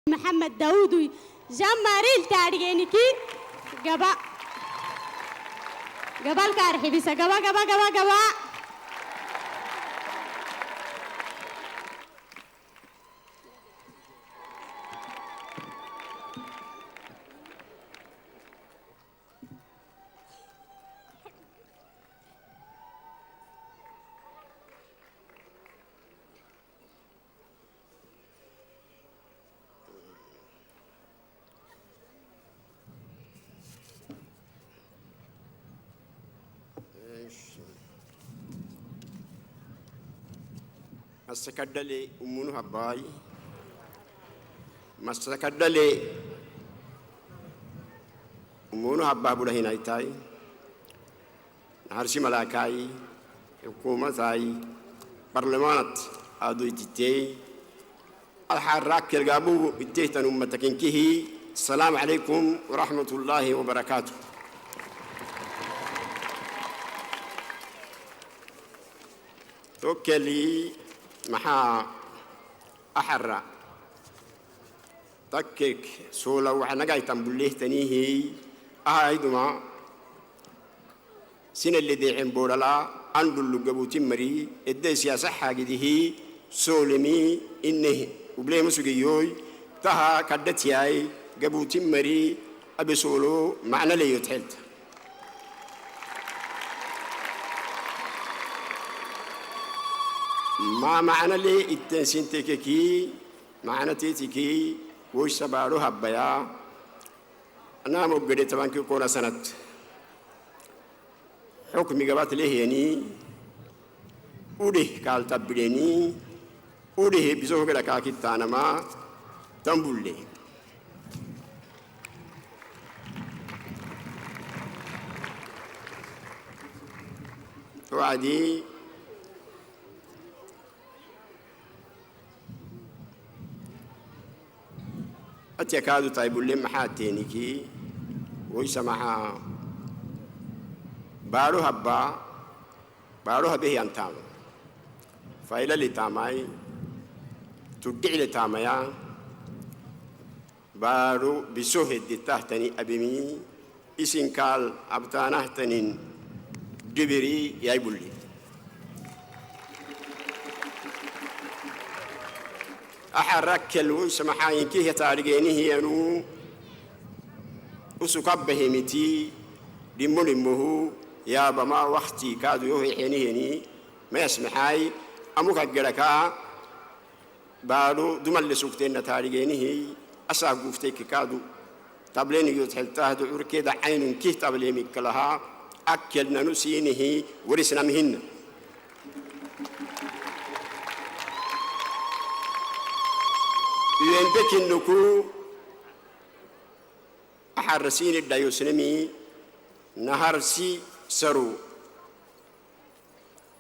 محمد داوود جماريل تاريخينيكي جبا جبال كارحي بيسا جبا جبا جبا جبا masakadale umunu habay masakadale umunu hababula hinaitai harsi malakai hukumatai parliament aduitite الحراك الجابو اتيتن أمتكنكه السلام عليكم ورحمة الله وبركاته توكلي محا أحرى تكك سولا وحنا جاي تنبليه تنيه أهيدما سن اللي دي عم بورلا عندو اللي جابو تمري إدي سياسة حاجده سولمي إنه وبليه مسوقيوي تها كدتياي جابو تمري أبي سولو معنى لي يتحلت ما معنى لي التنسين تككي معنى تيتكي وش سبارو هبايا أنا مبقدي طبعا كي كونا سنة حكمي قبات ليه يعني وديه قال تبريني وديه بزوه كده كاكي تانما تنبول ليه وعدي أتيكادو طيب اللي محاتينيكي ويسمعها بارو هبه ينتام فايلة لتاماي تدعي لتامايا بارو بسوهد دي تحتني أبمي إسنكال أبتانه تنين دبري يايبولي أحرك الوش محاين كيه تارجينه ينو وسكبه متي لملمه يا بما وقتي كادو يوهي حينيني ما يسمحاي أموك الجركا بارو دمل سوكتين تارجينه أساقو فتيك كادو تبلين يتحلتها دعور كده عين كيه تبليمي كلها أكلنا نسينه ورسنا مهن ينبك النكو أحرسين الدايوسنمي نهارسي سرو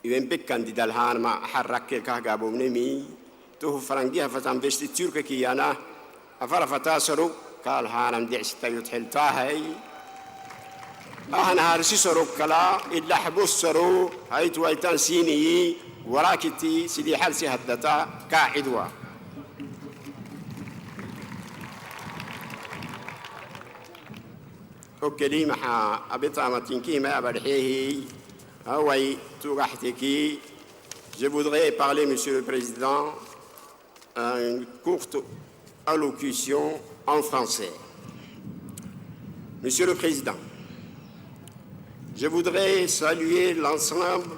ينبك كانديدا الهان ما أحرك الكهجابو منمي تو فرنجيها فتام بيشتي تيرك كيانا أفرفتا سرو قال هانم دعستا يتحلتاهي نهارسي سرو كلا إلا حبوس سرو هاي تويتان سيني وراكتي سيدي حالسي هدتا كاعدوا أوكلي محا أبطامتينكي ما أبرحيه هواي توغحتكي. Je voudrais parler, Monsieur le Président, une courte allocution en français. Monsieur le Président, je voudrais saluer l'ensemble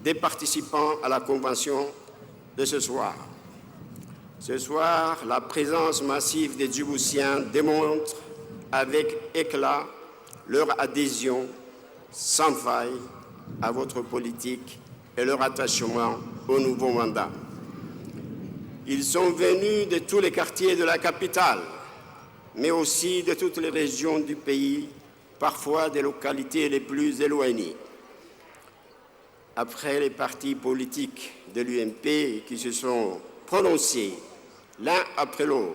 des participants à la convention de ce soir. Ce soir, la présence massive des Djiboutiens démontre avec éclat leur adhésion sans faille à votre politique et leur attachement au nouveau mandat. Ils sont venus de tous les quartiers de la capitale, mais aussi de toutes les régions du pays, parfois des localités les plus éloignées. Après les partis politiques de l'UMP qui se sont prononcés l'un après l'autre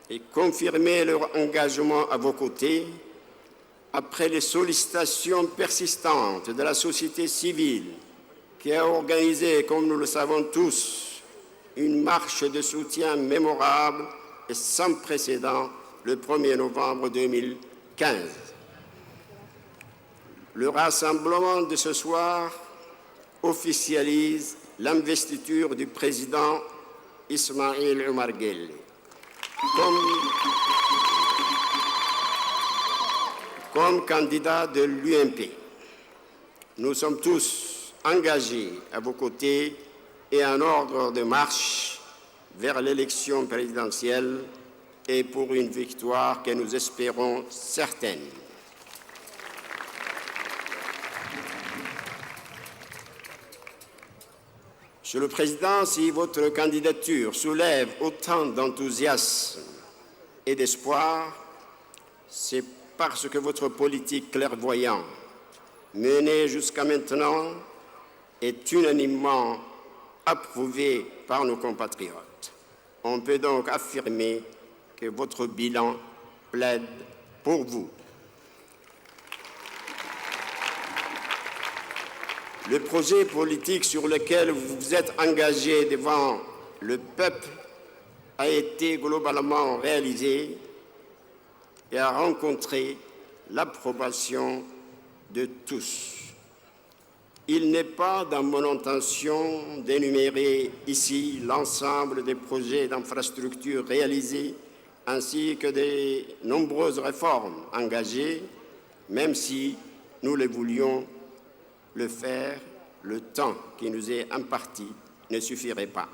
et confirmé leur engagement à vos côtés, après les sollicitations persistantes de la société civile qui a organisé, comme nous le savons tous, une marche de soutien mémorable et sans précédent le 1er novembre 2015. Le rassemblement de ce soir officialise l'investiture du président Ismaïl Omar Guelleh comme candidat de l'UMP. Nous sommes tous engagés à vos côtés et en ordre de marche vers l'élection présidentielle et pour une victoire que nous espérons certaine. Monsieur le Président, si votre candidature soulève autant d'enthousiasme et d'espoir, c'est parce que votre politique clairvoyante, menée jusqu'à maintenant, est unanimement approuvée par nos compatriotes. On peut donc affirmer que votre bilan plaide pour vous. Le projet politique sur lequel vous vous êtes engagé devant le peuple a été globalement réalisé et a rencontré l'approbation de tous. Il n'est pas dans mon intention d'énumérer ici l'ensemble des projets d'infrastructures réalisés ainsi que des nombreuses réformes engagées, même si nous les voulions le faire, le temps qui nous est imparti ne suffirait pas.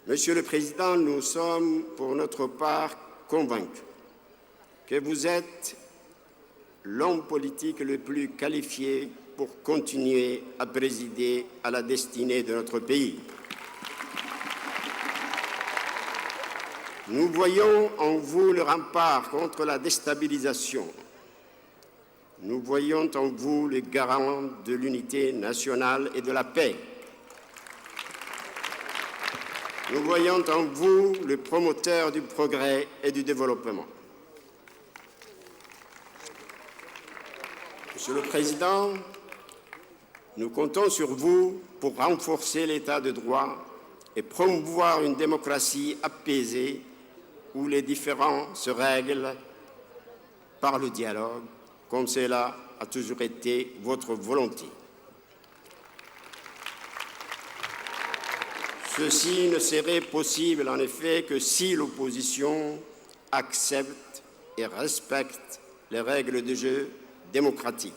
Monsieur le Président, nous sommes pour notre part convaincus que vous êtes l'homme politique le plus qualifié pour continuer à présider à la destinée de notre pays. Nous voyons en vous le rempart contre la déstabilisation. Nous voyons en vous le garant de l'unité nationale et de la paix. Nous voyons en vous le promoteur du progrès et du développement. Monsieur le Président, nous comptons sur vous pour renforcer l'État de droit et promouvoir une démocratie apaisée où les différends se règlent par le dialogue, comme cela a toujours été votre volonté. Ceci ne serait possible, en effet, que si l'opposition accepte et respecte les règles de jeu démocratiques.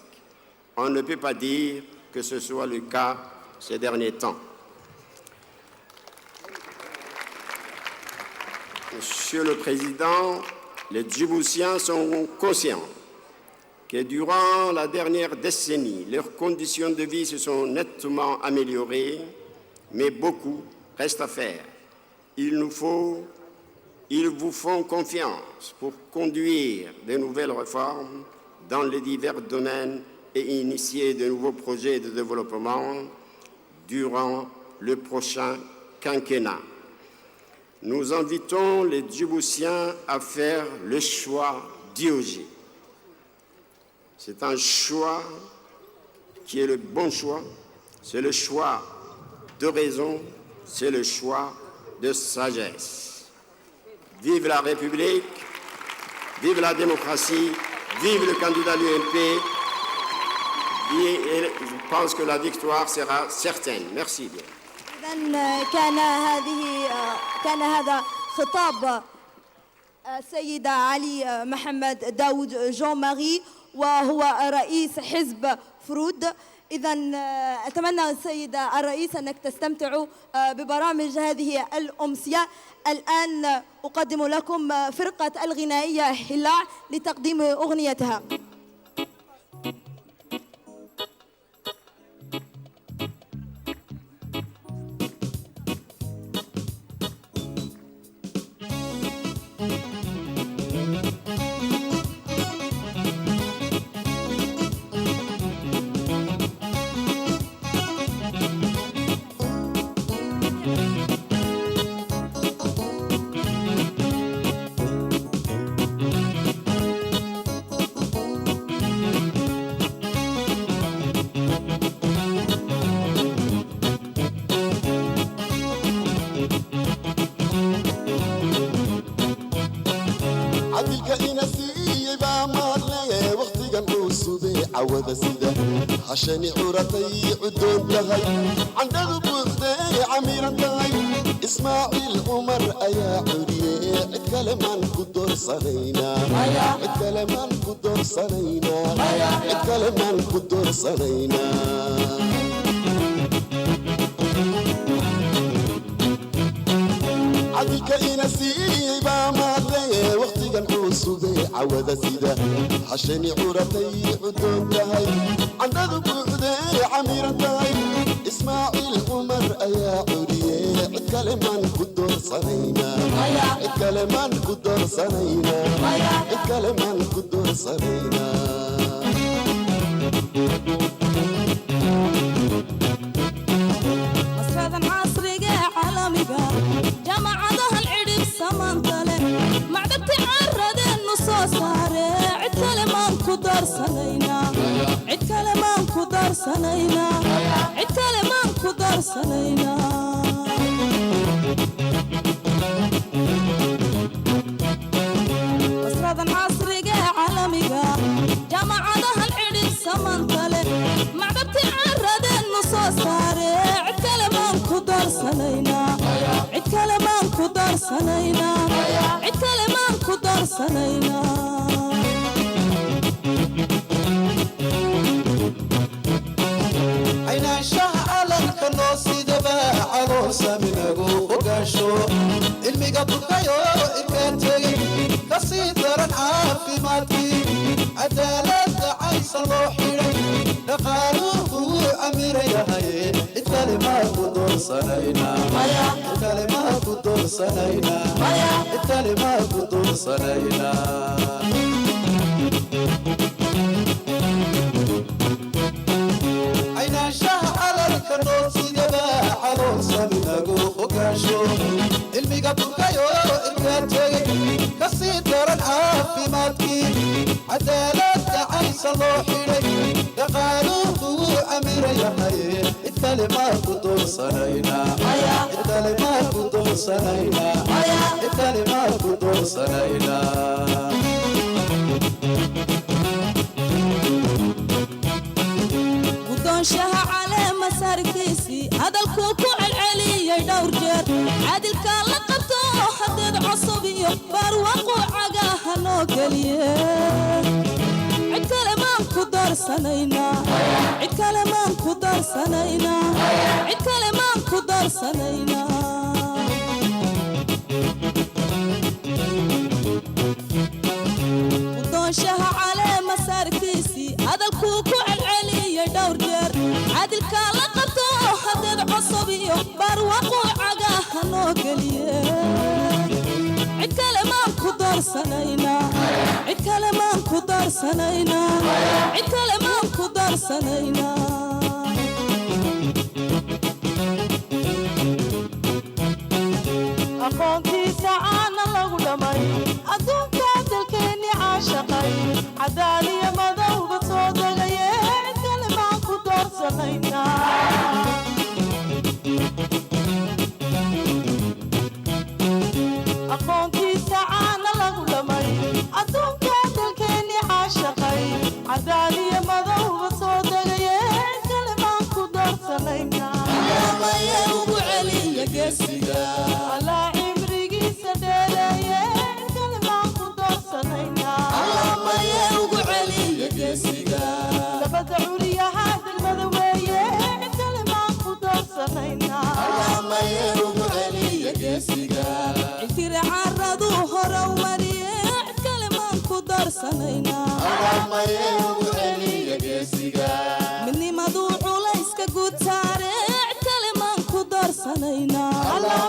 On ne peut pas dire que ce soit le cas ces derniers temps. Monsieur le Président, les Djiboutiens sont conscients que durant la dernière décennie, leurs conditions de vie se sont nettement améliorées, mais beaucoup reste à faire. Ils vous font confiance pour conduire de nouvelles réformes dans les divers domaines et initier de nouveaux projets de développement durant le prochain quinquennat. Nous invitons les Djiboutiens à faire le choix d'IOG. C'est un choix qui est le bon choix, c'est le choix de raison, c'est le choix de sagesse. Vive la République, vive la démocratie, vive le candidat de l'UMP. Et je pense que la victoire sera certaine. Merci bien. كان هذا خطاب السيد علي محمد داود جون ماري وهو رئيس حزب فرود. إذا أتمنى السيد الرئيس أنك تستمتعوا ببرامج هذه الأمسية. الآن أقدم لكم فرقة الغنائية هلاع لتقديم أغنيتها. عود سيدة عشان عورتي عدون تهي عندها بوثني عميرة تهي إسماعيل عمر أيا عريه اتكلم عن قدر صنينا اتكلم عن قدر صنينا اتكلم عن قدر صنينا عديك إنسيبا مالي وقتي قنحوس بي عود سيدة عشان عورتي عدون تهي عندها بوثني عميرة تهي إسماعيل عمر أيا عريه اتكلم عن قدر صنينا اتكلم عن قدر صنينا اتكلم عن قدر صنينا مصردا عصرية عالمية جامعتها العرب سمانتله معدبتي عرد النصوص صاري عد كلمان قدر صنينا عد كلمان قدر صنينا عد كلمان قدر صنينا مصردا عصرية عالمية جامعتها العرب سمانتله معدبتي عرد النصوص صاري عد كلمان قدر صنينا عد كلمان قدر صنينا عد كلمان قدر صنينا عينا شعل الكنوسي دبا عروسة من أبو وقاشو الميقا بكايو إكانتي كسيدر عافي ماتي عدالة عيسى الروحي نقالوه أمير يهي الكلمة قدر صنينا الكلمة قدر صنينا الكلمة قدر صنينا عينا شعل الكنوسي دبا عروسة من أبو وقاشو الميقا بكايو إكانتي كسيدر عافي ماتي عدالة عيسى الروحي نقالوه أمير يهي الكلمة قدر صنينا الكلمة قدر صنينا الكلمة قدر صنينا ودونشها على مسار كيسي هذا الكوكو العلي يدور جر عادل كان لقبته حدد عصبي بارواق وعقاها نوكليه عد كلمان قدر صنينا عد كلمان قدر صنينا عد كلمان قدر صنينا ودونشها على مسار كيسي هذا الكوكو العلي يدور جر عادل كان لقبته حدد عصبي بارواق وعقاها نوكليه عد كلمان قدر صنينا عد كلمان قدر صنينا عد كلمان قدر صنينا أخوتي سعانا لو دمي أدون كاتلكيني عاشقي عدالي مذوبة صوتي عد كلمان قدر صنينا أخوتي سعانا لو دمي أدون كاتلكيني عاشقي عدالي مذوبة صوتي عد كلمان قدر صنينا ما يروق علي قسيقا على عمري سدالي كلمان قدر صنينا ما يروق علي قسيقا لبدعوا لي هذا المذوية كلمان قدر صنينا ما يروق علي قسيقا انتي عرضوا هرو مريع كلمان قدر صنينا ما يروق علي قسيقا مني مدوع ليسك قد سارع كلمان قدر صنينا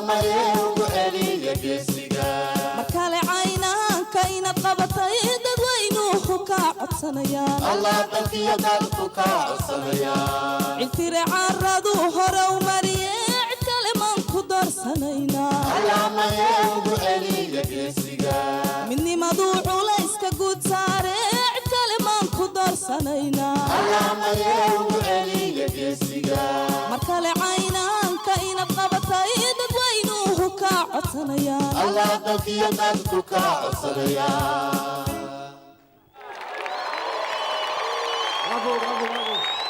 ما يروق علي قسيقا مركالي عينان كاينة قبطي دد وينوه كاعد صنيان الله تلقي دلقو كاعد صنيان انتي عرضوا هرو مريع كلمان قدر صنينا ما يروق علي قسيقا مني مدوع ليسك قد سارع كلمان قدر صنينا ما يروق علي قسيقا مركالي عينان كاينة قبطي دد وينوه كاعد صنيان الله تلقي دلقو كاعد صنيان Bravo, bravo, bravo.